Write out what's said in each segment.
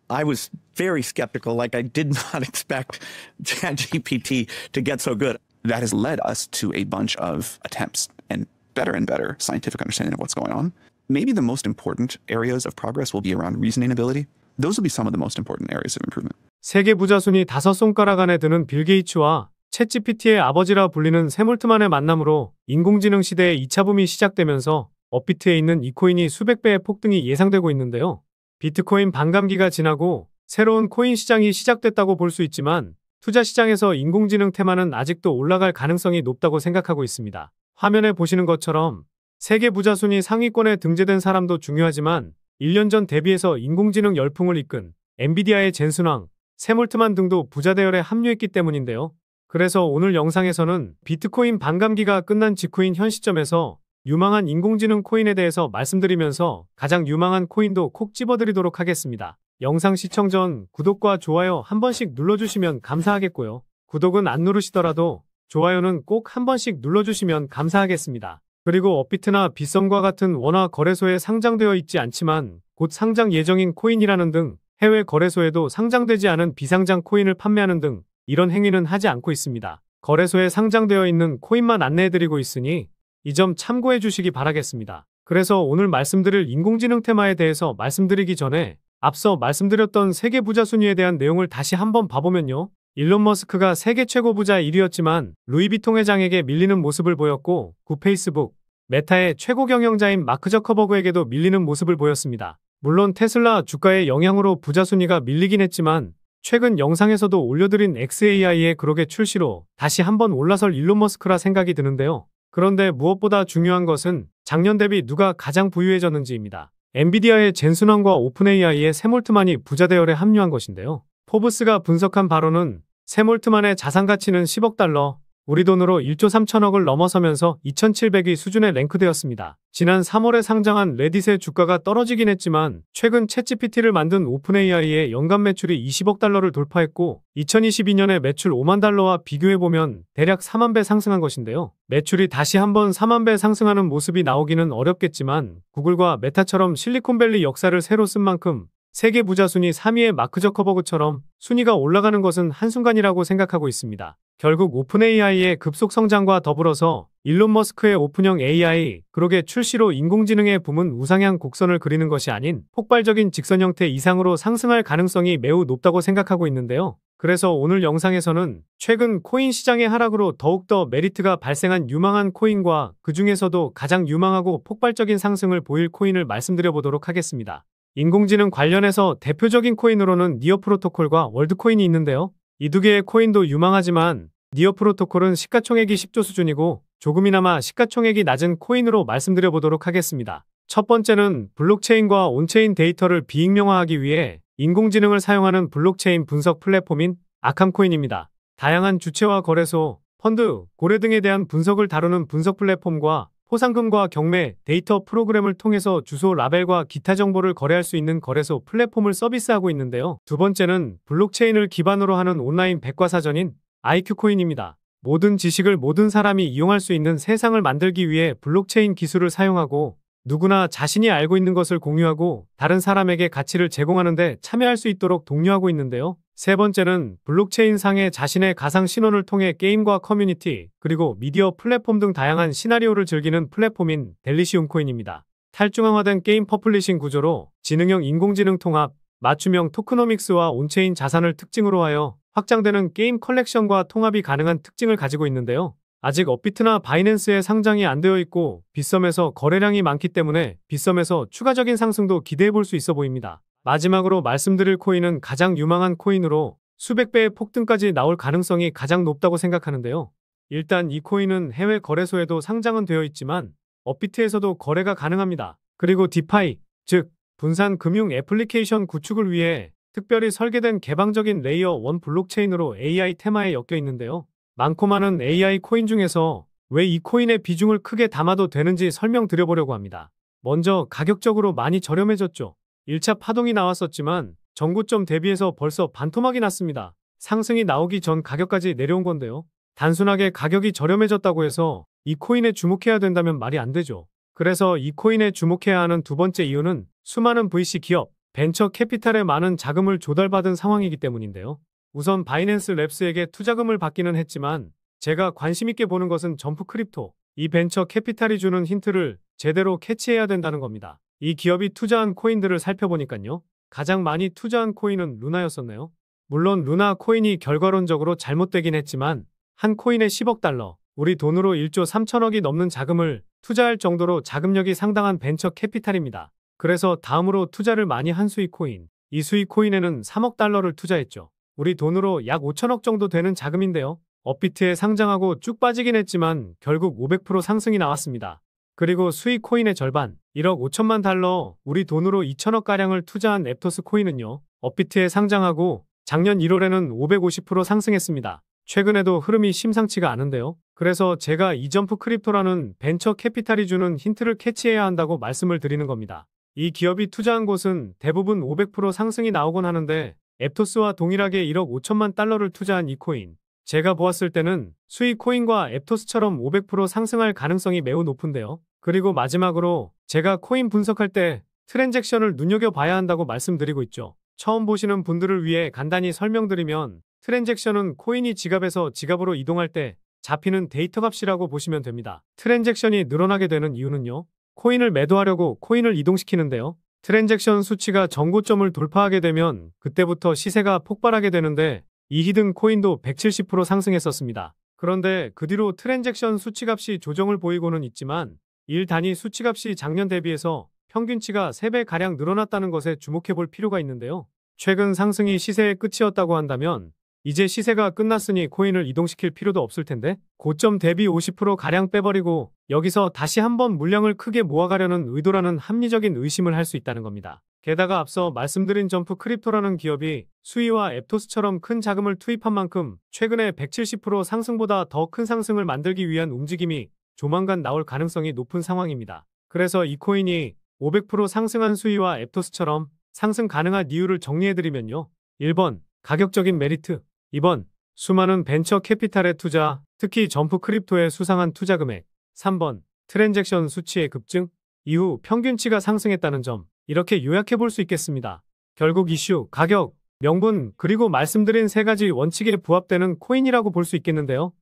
I was very skeptical, like I did not expect ChatGPT to get so good. That has led us to a bunch of attempts and better scientific understanding of what's going on. Maybe the most important areas of progress will be around reasoning ability. Those will be some of the most important areas of improvement. 세계 부자 순위 5손가락 안에 드는 빌 게이츠와 챗GPT의 아버지라 불리는 샘 올트만의 만남으로 인공지능 시대의 2차 붐이 시작되면서 업비트에 있는 이 코인이 수백 배의 폭등이 예상되고 있는데요. 비트코인 반감기가 지나고 새로운 코인 시장이 시작됐다고 볼 수 있지만 투자 시장에서 인공지능 테마는 아직도 올라갈 가능성이 높다고 생각하고 있습니다. 화면에 보시는 것처럼 세계 부자 순위 상위권에 등재된 사람도 중요하지만 1년 전 대비해서 인공지능 열풍을 이끈 엔비디아의 젠슨 황, 샘 올트만 등도 부자 대열에 합류했기 때문인데요. 그래서 오늘 영상에서는 비트코인 반감기가 끝난 직후인 현 시점에서 유망한 인공지능 코인에 대해서 말씀드리면서 가장 유망한 코인도 콕 집어드리도록 하겠습니다. 영상 시청 전 구독과 좋아요 한 번씩 눌러주시면 감사하겠고요. 구독은 안 누르시더라도 좋아요는 꼭 한 번씩 눌러주시면 감사하겠습니다. 그리고 업비트나 빗썸과 같은 원화 거래소에 상장되어 있지 않지만 곧 상장 예정인 코인이라는 등 해외 거래소에도 상장되지 않은 비상장 코인을 판매하는 등 이런 행위는 하지 않고 있습니다. 거래소에 상장되어 있는 코인만 안내해드리고 있으니 이 점 참고해 주시기 바라겠습니다. 그래서 오늘 말씀드릴 인공지능 테마에 대해서 말씀드리기 전에 앞서 말씀드렸던 세계 부자 순위에 대한 내용을 다시 한번 봐보면요. 일론 머스크가 세계 최고 부자 1위였지만 루이비통 회장에게 밀리는 모습을 보였고 구 페이스북, 메타의 최고 경영자인 마크 저커버그에게도 밀리는 모습을 보였습니다. 물론 테슬라 주가의 영향으로 부자 순위가 밀리긴 했지만 최근 영상에서도 올려드린 xAI의 그록의 출시로 다시 한번 올라설 일론 머스크라 생각이 드는데요. 그런데 무엇보다 중요한 것은 작년 대비 누가 가장 부유해졌는지입니다. 엔비디아의 젠슨 황과 오픈 AI의 샘 올트만이 부자 대열에 합류한 것인데요. 포브스가 분석한 바로는 샘 올트만의 자산 가치는 10억 달러, 우리 돈으로 1조 3천억을 넘어서면서 2700위 수준에 랭크되었습니다. 지난 3월에 상장한 레딧의 주가가 떨어지긴 했지만 최근 챗GPT를 만든 오픈 AI의 연간 매출이 20억 달러를 돌파했고 2022년에 매출 5만 달러와 비교해보면 대략 4만 배 상승한 것인데요. 매출이 다시 한번 4만 배 상승하는 모습이 나오기는 어렵겠지만 구글과 메타처럼 실리콘밸리 역사를 새로 쓴 만큼 세계 부자 순위 3위의 마크 저커버그처럼 순위가 올라가는 것은 한순간이라고 생각하고 있습니다. 결국 오픈 AI의 급속 성장과 더불어서 일론 머스크의 오픈형 AI, 그록의 출시로 인공지능의 붐은 우상향 곡선을 그리는 것이 아닌 폭발적인 직선 형태 이상으로 상승할 가능성이 매우 높다고 생각하고 있는데요. 그래서 오늘 영상에서는 최근 코인 시장의 하락으로 더욱더 메리트가 발생한 유망한 코인과 그 중에서도 가장 유망하고 폭발적인 상승을 보일 코인을 말씀드려보도록 하겠습니다. 인공지능 관련해서 대표적인 코인으로는 니어 프로토콜과 월드코인이 있는데요. 이 두 개의 코인도 유망하지만 니어 프로토콜은 시가총액이 10조 수준이고 조금이나마 시가총액이 낮은 코인으로 말씀드려보도록 하겠습니다. 첫 번째는 블록체인과 온체인 데이터를 비익명화하기 위해 인공지능을 사용하는 블록체인 분석 플랫폼인 아캄코인입니다. 다양한 주체와 거래소, 펀드, 고래 등에 대한 분석을 다루는 분석 플랫폼과 포상금과 경매, 데이터 프로그램을 통해서 주소 라벨과 기타 정보를 거래할 수 있는 거래소 플랫폼을 서비스하고 있는데요. 두 번째는 블록체인을 기반으로 하는 온라인 백과사전인 IQ코인입니다. 모든 지식을 모든 사람이 이용할 수 있는 세상을 만들기 위해 블록체인 기술을 사용하고 누구나 자신이 알고 있는 것을 공유하고 다른 사람에게 가치를 제공하는 데 참여할 수 있도록 독려하고 있는데요. 세 번째는 블록체인 상의 자신의 가상 신원을 통해 게임과 커뮤니티, 그리고 미디어 플랫폼 등 다양한 시나리오를 즐기는 플랫폼인 델리시움 코인입니다. 탈중앙화된 게임 퍼블리싱 구조로 지능형 인공지능 통합, 맞춤형 토크노믹스와 온체인 자산을 특징으로 하여 확장되는 게임 컬렉션과 통합이 가능한 특징을 가지고 있는데요. 아직 업비트나 바이낸스에 상장이 안 되어 있고 빗썸에서 거래량이 많기 때문에 빗썸에서 추가적인 상승도 기대해 볼 수 있어 보입니다. 마지막으로 말씀드릴 코인은 가장 유망한 코인으로 수백 배의 폭등까지 나올 가능성이 가장 높다고 생각하는데요. 일단 이 코인은 해외 거래소에도 상장은 되어 있지만 업비트에서도 거래가 가능합니다. 그리고 디파이, 즉 분산 금융 애플리케이션 구축을 위해 특별히 설계된 개방적인 레이어 1 블록체인으로 AI 테마에 엮여 있는데요. 많고 많은 AI 코인 중에서 왜 이 코인의 비중을 크게 담아도 되는지 설명드려보려고 합니다. 먼저 가격적으로 많이 저렴해졌죠. 1차 파동이 나왔었지만 전고점 대비해서 벌써 반토막이 났습니다. 상승이 나오기 전 가격까지 내려온 건데요. 단순하게 가격이 저렴해졌다고 해서 이 코인에 주목해야 된다면 말이 안 되죠. 그래서 이 코인에 주목해야 하는 두 번째 이유는 수많은 VC 기업, 벤처 캐피탈에 많은 자금을 조달받은 상황이기 때문인데요. 우선 바이낸스 랩스에게 투자금을 받기는 했지만 제가 관심 있게 보는 것은 점프 크립토. 이 벤처 캐피탈이 주는 힌트를 제대로 캐치해야 된다는 겁니다. 이 기업이 투자한 코인들을 살펴보니까요. 가장 많이 투자한 코인은 루나였었네요. 물론 루나 코인이 결과론적으로 잘못되긴 했지만 한 코인에 10억 달러, 우리 돈으로 1조 3천억이 넘는 자금을 투자할 정도로 자금력이 상당한 벤처 캐피탈입니다. 그래서 다음으로 투자를 많이 한 수익 코인, 이 수익 코인에는 3억 달러를 투자했죠. 우리 돈으로 약 5천억 정도 되는 자금인데요. 업비트에 상장하고 쭉 빠지긴 했지만 결국 500% 상승이 나왔습니다. 그리고 수익 코인의 절반, 1억 5천만 달러, 우리 돈으로 2천억가량을 투자한 앱토스 코인은요. 업비트에 상장하고 작년 1월에는 550% 상승했습니다. 최근에도 흐름이 심상치가 않은데요. 그래서 제가 이점프 크립토라는 벤처 캐피탈이 주는 힌트를 캐치해야 한다고 말씀을 드리는 겁니다. 이 기업이 투자한 곳은 대부분 500% 상승이 나오곤 하는데 앱토스와 동일하게 1억 5천만 달러를 투자한 이 코인. 제가 보았을 때는 수익 코인과 앱토스처럼 500% 상승할 가능성이 매우 높은데요. 그리고 마지막으로 제가 코인 분석할 때 트랜잭션을 눈여겨봐야 한다고 말씀드리고 있죠. 처음 보시는 분들을 위해 간단히 설명드리면 트랜잭션은 코인이 지갑에서 지갑으로 이동할 때 잡히는 데이터 값이라고 보시면 됩니다. 트랜잭션이 늘어나게 되는 이유는요. 코인을 매도하려고 코인을 이동시키는데요. 트랜잭션 수치가 정고점을 돌파하게 되면 그때부터 시세가 폭발하게 되는데 이 히든 코인도 170% 상승했었습니다. 그런데 그 뒤로 트랜잭션 수치값이 조정을 보이고는 있지만 1단위 수치값이 작년 대비해서 평균치가 3배가량 늘어났다는 것에 주목해 볼 필요가 있는데요. 최근 상승이 시세의 끝이었다고 한다면 이제 시세가 끝났으니 코인을 이동시킬 필요도 없을 텐데 고점 대비 50%가량 빼버리고 여기서 다시 한번 물량을 크게 모아가려는 의도라는 합리적인 의심을 할 수 있다는 겁니다. 게다가 앞서 말씀드린 점프 크립토라는 기업이 수위와 앱토스처럼 큰 자금을 투입한 만큼 최근에 170% 상승보다 더 큰 상승을 만들기 위한 움직임이 조만간 나올 가능성이 높은 상황입니다. 그래서 이 코인이 500% 상승한 수위와 앱토스처럼 상승 가능한 이유를 정리해드리면요. 1번, 가격적인 메리트. 2번, 수많은 벤처 캐피탈의 투자, 특히 점프 크립토의 수상한 투자 금액. 3번, 트랜잭션 수치의 급증, 이후 평균치가 상승했다는 점. 이렇게 요약해 볼 수 있겠습니다. 결국 이슈, 가격, 명분, 그리고 말씀드린 세 가지 원칙에 부합되는 코인이라고 볼 수 있겠는데요.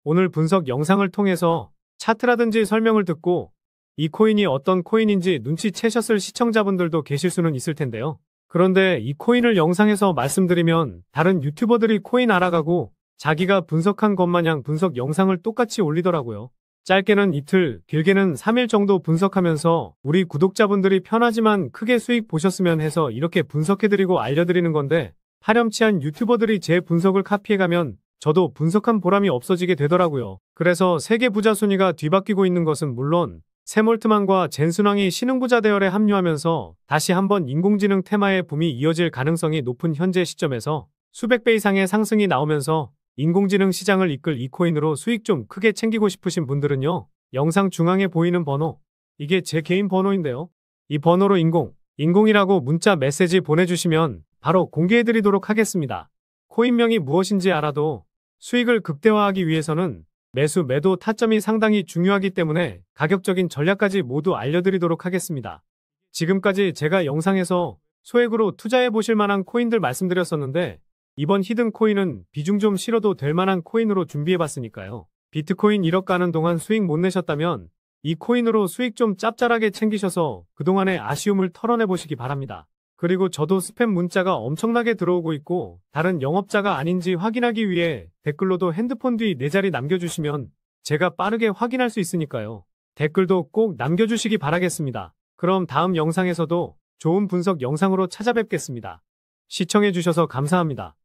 오늘 분석 영상을 통해서 차트라든지 설명을 듣고 이 코인이 어떤 코인인지 눈치채셨을 시청자분들도 계실 수는 있을 텐데요. 그런데 이 코인을 영상에서 말씀드리면 다른 유튜버들이 코인 알아가고 자기가 분석한 것 마냥 분석 영상을 똑같이 올리더라고요. 짧게는 이틀, 길게는 3일 정도 분석하면서 우리 구독자분들이 편하지만 크게 수익 보셨으면 해서 이렇게 분석해드리고 알려드리는 건데 파렴치한 유튜버들이 제 분석을 카피해가면 저도 분석한 보람이 없어지게 되더라고요. 그래서 세계 부자 순위가 뒤바뀌고 있는 것은 물론 샘올트만과 젠순왕이 신흥부자 대열에 합류하면서 다시 한번 인공지능 테마의 붐이 이어질 가능성이 높은 현재 시점에서 수백 배 이상의 상승이 나오면서 인공지능 시장을 이끌 이 코인으로 수익 좀 크게 챙기고 싶으신 분들은요. 영상 중앙에 보이는 번호, 이게 제 개인 번호인데요. 이 번호로 인공이라고 문자 메시지 보내주시면 바로 공개해드리도록 하겠습니다. 코인명이 무엇인지 알아도 수익을 극대화하기 위해서는 매수, 매도 타점이 상당히 중요하기 때문에 가격적인 전략까지 모두 알려드리도록 하겠습니다. 지금까지 제가 영상에서 소액으로 투자해보실 만한 코인들 말씀드렸었는데 이번 히든 코인은 비중 좀 실어도 될 만한 코인으로 준비해봤으니까요. 비트코인 1억 가는 동안 수익 못 내셨다면 이 코인으로 수익 좀 짭짤하게 챙기셔서 그동안의 아쉬움을 털어내보시기 바랍니다. 그리고 저도 스팸 문자가 엄청나게 들어오고 있고 다른 영업자가 아닌지 확인하기 위해 댓글로도 핸드폰 뒤 4자리 남겨주시면 제가 빠르게 확인할 수 있으니까요. 댓글도 꼭 남겨주시기 바라겠습니다. 그럼 다음 영상에서도 좋은 분석 영상으로 찾아뵙겠습니다. 시청해주셔서 감사합니다.